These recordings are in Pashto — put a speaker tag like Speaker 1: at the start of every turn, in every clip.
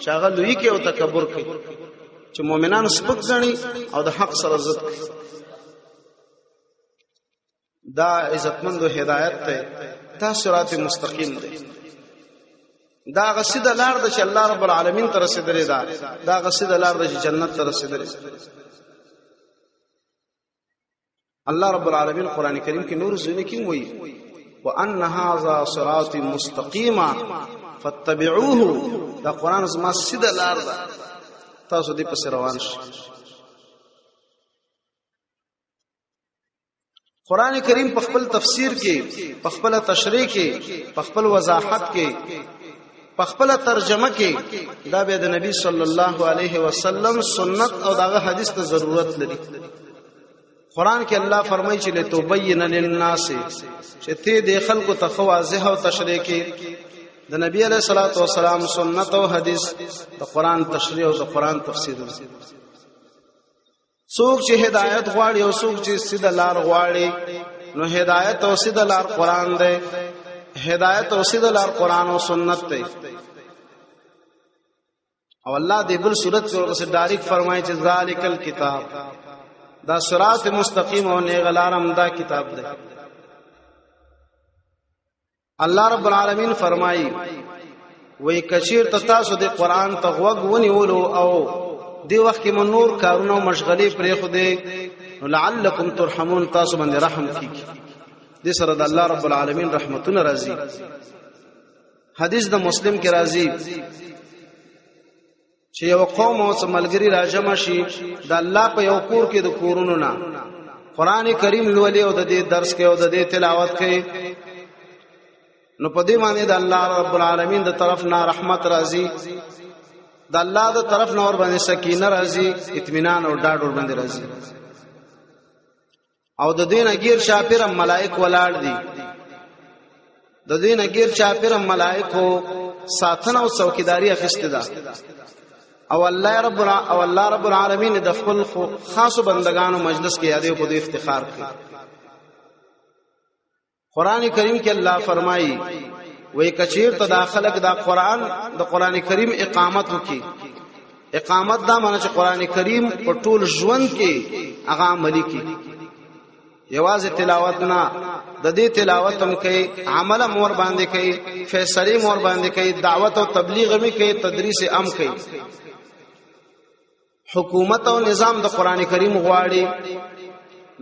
Speaker 1: شاغلوي کې او تکبر کوي چې مؤمنان سپک ځني او د حق سره ضد کوي. دا عزتمند هدایت ته دا صراط مستقیم دی. دا غسیده لار ده چې الله رب العالمین ته رسیدلې ده. دا غسیده لار ده چې جنت ته رسیدلې ده. الله رب العالمین قران کریم کې نور زونه کې وایي وان هذا صراط مستقیما فاتبعوه. دا قران زما سیده لار ده، تاسو دې په روان شئ. قران کریم په خپل تفسیر کې، په خپل تشریح کې، په خپل وضاحت کې، په خپل ترجمه کې دا به د نبی صلی الله علیه وسلم سنت او دغه حدیث ته ضرورت لري. قران کې الله فرمایي چې لتبین للناس چې ته د خلکو ته واضح او تشریح کې د نبی علیہ الصلوۃ والسلام سنت او حدیث د قران تشریح او د قران تفسیر. څوک چې هدایت غواړي او څوک چې سیده لار غواړي نو هدایت او سیده لار قران دی. هدایت او سیده لار قران او سنت دی. او الله دې بل صورت کې ورسره ډایرک فرمایي چې ذالک الکتاب، دا صراط مستقیم او نیغلارم دا کتاب دی. الله رب العالمین فرمایي وای کچیر تاسو د قران ته غوږ ونیولو او دی وخت کې من نور کارونه او مشغلې پرې خو دې لعلکم ترحمون، تاسو باندې رحم کیږي. دې سره د الله رب العالمین رحمتونه راځي. حدیث د مسلم کې راځي چې یو قوم او ملګری راجمع شي د الله په یو کور کې د کورونو نه قران کریم لولي او د دې درس کې او د دې تلاوت کوي، نو په دې باندې د الله رب العالمین د طرف نه رحمت راځي، د الله د طرف نه ور باندې سکینه راځي، اطمینان او ډاډ ور باندې راځي. او د دین غیر شاپیر ملائک ولاړ دي، د دین غیر شاپیر ملائکو ساتنه او څوکیداری اخیسته ده. او الله رب العالمین د خپل خاص بندگانو مجلس کې یادې په دې افتخار کوي. قران کریم کې الله فرمایي وای کچیر ته داخلك دا قران د قران کریم اقامت وکي. اقامت دا معنی چې قران کریم په ټول ژوند کې هغه عملي کی. یوازې تلاوت نه، د دې تلاوت هم کوي، عمل مور باندې کوي، فیصله مور باندې کوي، دعوت او تبلیغ هم کوي، تدریس هم کوي. حکومت او نظام د قران کریم غواړي.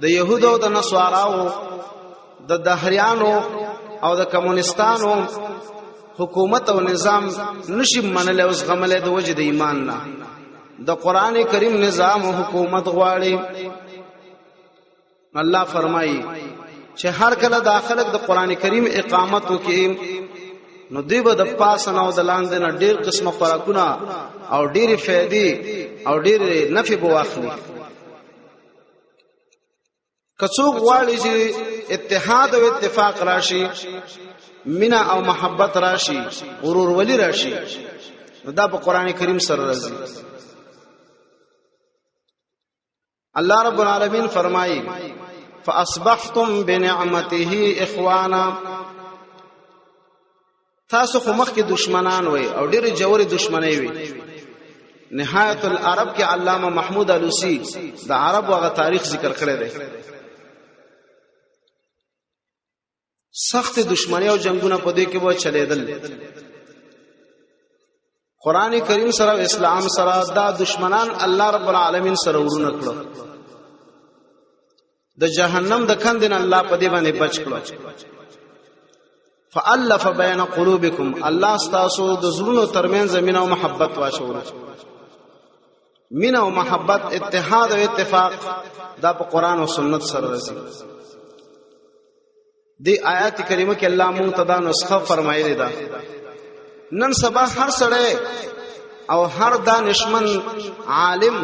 Speaker 1: د يهودو او د نصاراو، د دهریانو او د کمونستانو حکومت او نظام نشي منل او زغمل د وجه د ایمان نه. د قران کریم نظام او حکومت غواړي. الله فرمایي چې هر کله داخله د قران کریم اقامت وکي نو دی به د پاس نه او د لاندې نه ډېر قسمه خوراکونه او ډېر فائدې او ډېر نفع بواخلي. کڅوګ واړي چې اتحاد او اتفاق راشي، مینا او محبت راشي، غرور ولی راشي، دا په قران کریم سره راځي. الله رب العالمین فرمایي فاصبحتم بنعمته اخوانا. تاسو خو مخکې دشمنان وي او ډېر جوړې دشمنۍ وي. نهایت العرب کې علامه محمود علوسی د عرب وغه تاریخ ذکر کړی دی. سخت دشمنی او جنگونه په دې کې به چلیدل. قران کریم سره اسلام سره دا دشمنان الله رب العالمین سره ورونه کړو. د جهنم د کندن الله په دې باندې بچ کړو. فالف بین قلوبکم، الله استاسو د زړونو ترمنځ مینا او محبت واچول. مینا او محبت، اتحاد او اتفاق دا په قران او سنت سره راځي. دی آیات کریمه کې الله مونږ ته دا نسخه فرمایلی ده. نن سبا هر سړی او هر دانشمن عالم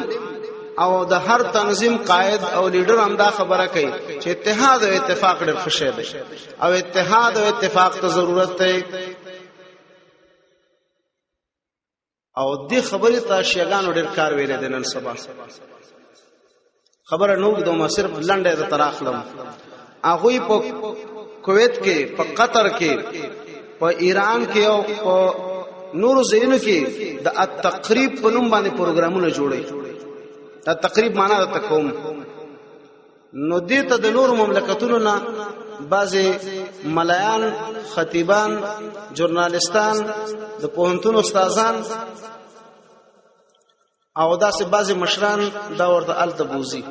Speaker 1: او د هر تنظیم قائد او لیډر هم دا خبره کوي چې اتحاد او اتفاق ډېر ښه دی او اتحاد او اتفاق ته ضرورت دی. او دې خبرې ته شیګانو ډېر کار ویل دي. نن سبا خبره نو دوه صرف لنډه ته تراخلم. هغه په کویت کې، په قطر کې، په ایران کې او په نور زینو کې د التقریب په نوم باندې پروګرامونه جوړي. دا تقریب معنا د تقوم. نو دې ته د نور مملکتونو نه بعضی ملایان، خطیبان، ژورنالستان، د پوهنتون استادان او داسې بعضی مشران دا ورته الته بوزي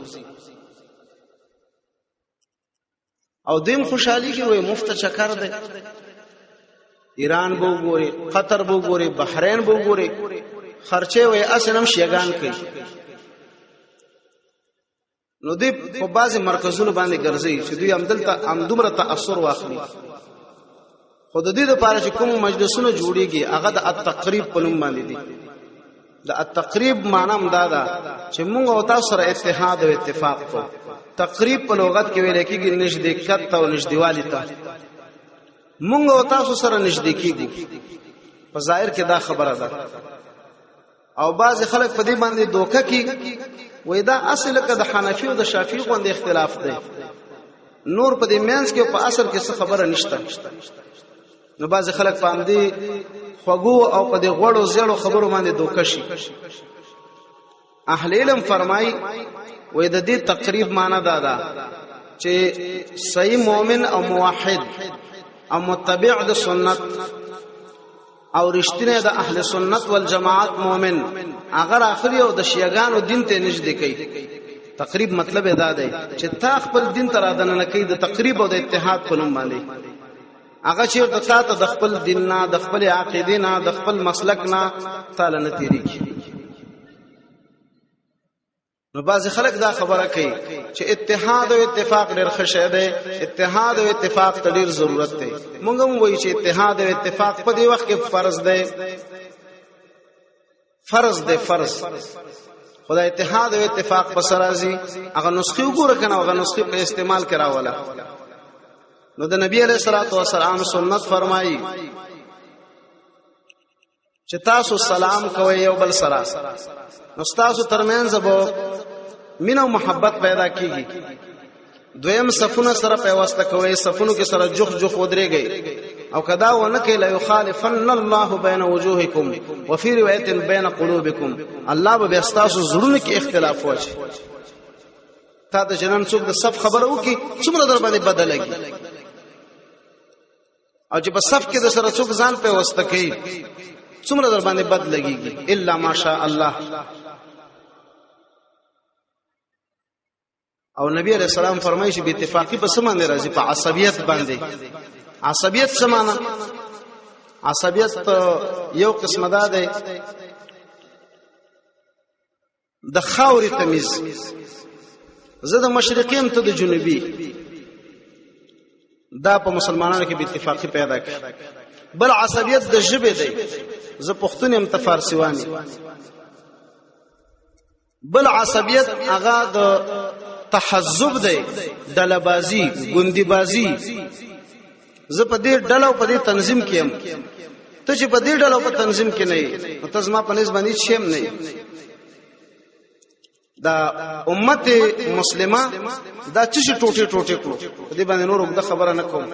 Speaker 1: او دیم خوشحالي کې وي مفت چکر دی. ایران بو ګوري، قطر بو ګوري، بحرین بو ګوري، خرچه وي اسنم شیګان کوي. نو دې په بعضی مرکزونو باندې ګرځي چې دوی همدلته دومره تاثر واخلي. خو د دې لپاره چې کوم مجلسونه جوړيږي هغه د التقریب په نوم باندې دي. د التقریب معنی هم دا ده چې موږ او تاسو سره اتحاد او اتفاق کوو. تقریب په لغت کې ویل کېږي نږدېکت او نږدېوالي ته. موږ او تاسو سره نږدې کېږو. په ظاهر کې دا خبره ده. او بعض خلک په دې باندې دوکه کوي وای دا اصل کې د حنفي او د شافعي غوندې اختلاف دی. نور په دې مینس کې په اصل کې څه خبره نشته. نو بعض خلک باندې خوګو او په دې غوړو زیړو خبرو باندې دوکه شي. اهل علم فرمای وای د دې تقریب معنی دا ده چې صحیح مؤمن او موحد او متبع د سنت او رښتینه د اهل سنت والجماعت مؤمن اگر اخري او د شیعاګانو دین ته نږدې کوي. تقریب مطلب دا دی چې تا خپل دین ته راځنه کوي د تقریب او د اتحاد په نوم باندې. هغه چې تا ته د خپل دین نه، د خپل عقیده نه، د خپل مسلک نه تعالی نه تیریږي. نو بعض خلک دا خبره کوي چې اتحاد او اتفاق ډېر ښه شی دی. اتحاد او اتفاق ته ډېر ضرورت دی. موږ هم وایو چې اتحاد او اتفاق په دې وخت کې فرض دی. فرض دی، فرض. خدای اتحاد او اتفاق په سر راځي. هغه نسخه وګوره کنه، هغه نسخه په استعمال کراوله. نو د نبی علیہ الصلوۃ والسلام سنت فرمایي چې تاسو سلام کوئ یو بل سره، نو تاسو ترمنځ به مینه او محبت پیدا کیږي. دویم صفونه سره پیوسته کوئ، صفونو کې سره جوخ جوخ ودرېږي. او کدا ونه کې لا یخالفن الله بین وجوهکم وفي روایت بین قلوبکم. الله به استاسو زړونو کې اختلاف واچي. تا د جنن څوک د صف خبره وکي څومره در باندې بدلږي، او چې په صف کې د سره څوک ځان پیوسته کوي څومره در باندې بد لګيږي. الا ماشاء الله. او نبی علیہ السلام فرمایي چې به اتفاقی په سمانه راځي، په عصبیت باندې. عصبیت سمانه، عصبیت یو قسم ده د خاوري تمیز. زه د مشرقیم ته د جنوبي، دا په مسلمانانو کې به اتفاقی پیدا کړي. بل عصبیت د ژبه دی، زه پښتون يم ته فارسی وانی. بل عصبیت هغه د تحزب دی، ډلبازي، ګوندیبازي. زه په دې ډله او په دې تنظیم کې يم، ته چې په دې ډله او په تنظیم کې نه یې، ته زما په نسبت باندې شیم نه یې. دا امت مسلمه دا چې ټوټه ټوټه کړو، په دې باندې نور وګړه خبره نه کوم.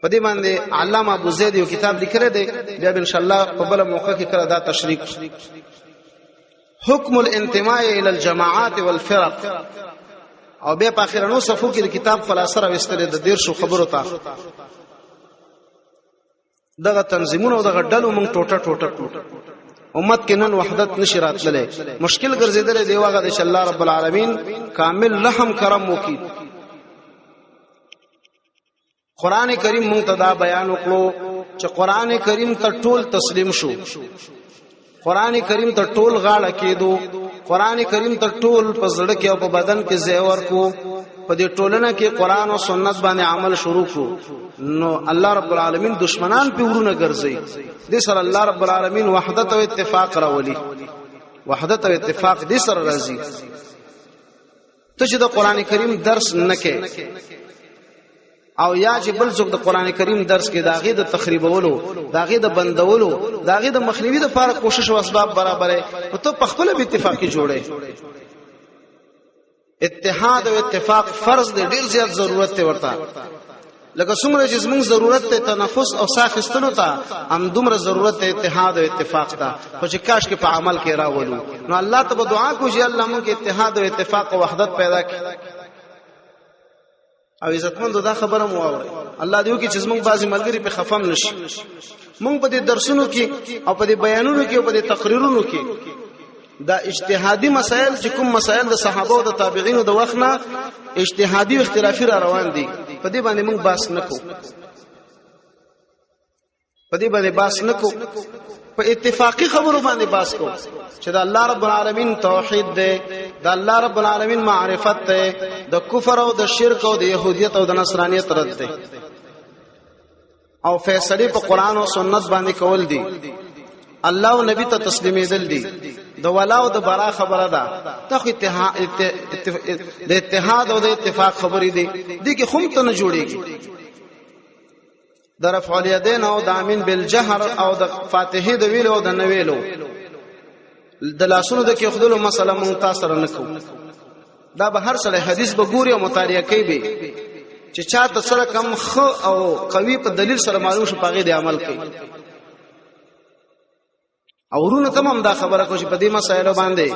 Speaker 1: په دې باندې علامه ابو زید یو کتاب لیکلی دی، بیا ان شاء الله په بل موقع کې کړه دا تشریح. حکم الانتماء الى الجماعات والفرق. او بیا په اخرانو صفو کې کتاب خلاصه راوستل د دیر شو خبرو ته. دغه تنظیمونه او دغه ډلو موږ ټوټه ټوټه کړو. امت کې نن وحدت نشي راتللی. مشکل ګرځیدل دی واغه د الله رب العالمین کامل رحم کرم وکي. قران کریم مونږ ته دا بیان وکړو چې قران کریم ته ټول تسلیم شو. قران کریم ته ټول غاړه کېدو. قران کریم ته ټول په زړه کې او په بدن کې ځای ورکو. په دې ټولنه کې قران او سنت باندې عمل شروع کړو. نو الله رب العالمین دشمنان په ورونه ګرځي. دې سره الله رب العالمین وحدت او اتفاق راولي. وحدت او اتفاق دې سره راځي. ته چې د قران کریم درس نه کې او یا چې بل څوک د قران کریم درس کې داغه د تخریبولو، داغه د بندولو، داغه د مخنیوي لپاره کوشش او اسباب برابرې، ته په خپل به اتفاقی جوړې. اتحاد او اتفاق فرض دی، ډیر زیات ضرورت دی ورته. لکه څومره چې زموږ ضرورت ته تنفس او ساه اخیستلو ته هم دومره ضرورت ته اتحاد او اتفاق ته خو چې کاش کې په عمل کې راولو نو الله ته دعا کو چې الله موږ اتحاد او اتفاق او وحدت پیدا کړي او عزتمند دا خبره مو اوري الله دیو کې چې زموږ بعضی ملګری په خفم نشي موږ په دې درسونو کې او په دې بیانونو کې او په دې تقریرونو کې دا اجتهادي مسائل چې کوم مسائل د صحابه او د تابعینو د وخت نه اجتهادي او اختلافي را روان دي په دې باندې موږ بحث نکو په اتفاقی خبرو باندې بحث کو چې د الله رب العالمین توحید دی د الله رب العالمین معرفت دی د کفر او د شرک او د يهودیت او د نصرانیت رد دی او فیصله په قران او سنت باندې کول دي الله او نبی ته تسلیمیدل دي د ولا او د برا خبره ده ته د اتحاد او د اتفاق خبرې دي دي کې هم ته نه جوړيږي د رفع الیدین او د امین بالجهر او د فاتحه د ویلو او د نویلو د لاسونو د کې خدلو مسله مونږ تاسو سره نکو دا به هر سره حدیث به ګوري او مطالعه کوي به چې چاته سره کم خو او قوي په دلیل سره معلوم شي پاغه دی عمل کوي او ورونه تمام دا خبره کوي په دې مسایلو باندې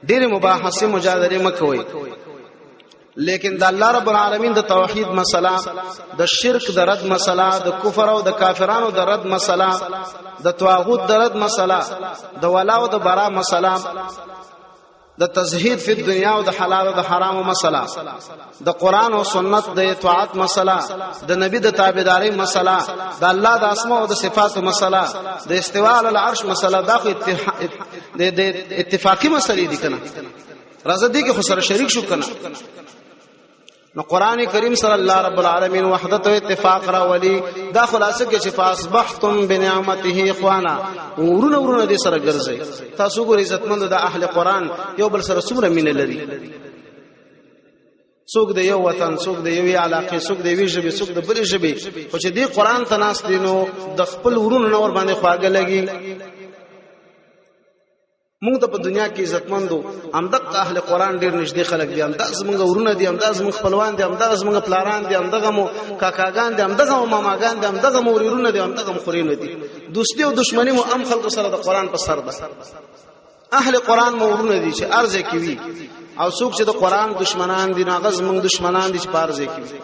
Speaker 1: ډېر مباحثه مجادله مکوي لیکن د الله رب العالمین د توحید مسله د شرک د رد مسله د کفر او د کافرانو د رد مسله د طاغوت د رد مسله د ولا او د برا مسله د تزهید فی الدنیا او د حلال او د حرام مسله د قران او سنت د اطاعت مسله د نبی د تابعداري مسله د الله د اسماء او د صفات مسله د استواء علی العرش مسله د اتفاقی مسلې دي کنه راځه دي کې خو سره شریک شو کنه نو قران کریم صلی الله رب العالمین وحدت او اتفاق را ولی دا خلاصه کې چې فاصبحتم بنعمته اخوانا ورونه دې سره ګرځي تاسو ګور عزتمند د اهل قران یو بل سره څومره مینه لري څوک د یو وطن څوک د یو علاقه څوک د یو ژبه څوک د بل ژبه خو چې دې قران ته ناس دینو د خپل ورونه نور باندې خواږه لګي موږ ته په دنیا کې عزتمندو امدغه اهل قران ډیر نږدې خلک دي امدغه زمونږ ورونه دي امدغه زمونږ خپلوان دي امدغه زمونږ پلاران دي امدغه مو کاکاګان دي امدغه مو ماماګان دي امدغه مو ورونه دي امدغه مخورینو دي دوستي او دښمنی مو ام خلکو سره د قران په سر ده اهل قران مو ورونه دي چې ارزه کوي او څوک چې د قران دشمنان دي ناغز موږ دشمنان دي چې پارځه کوي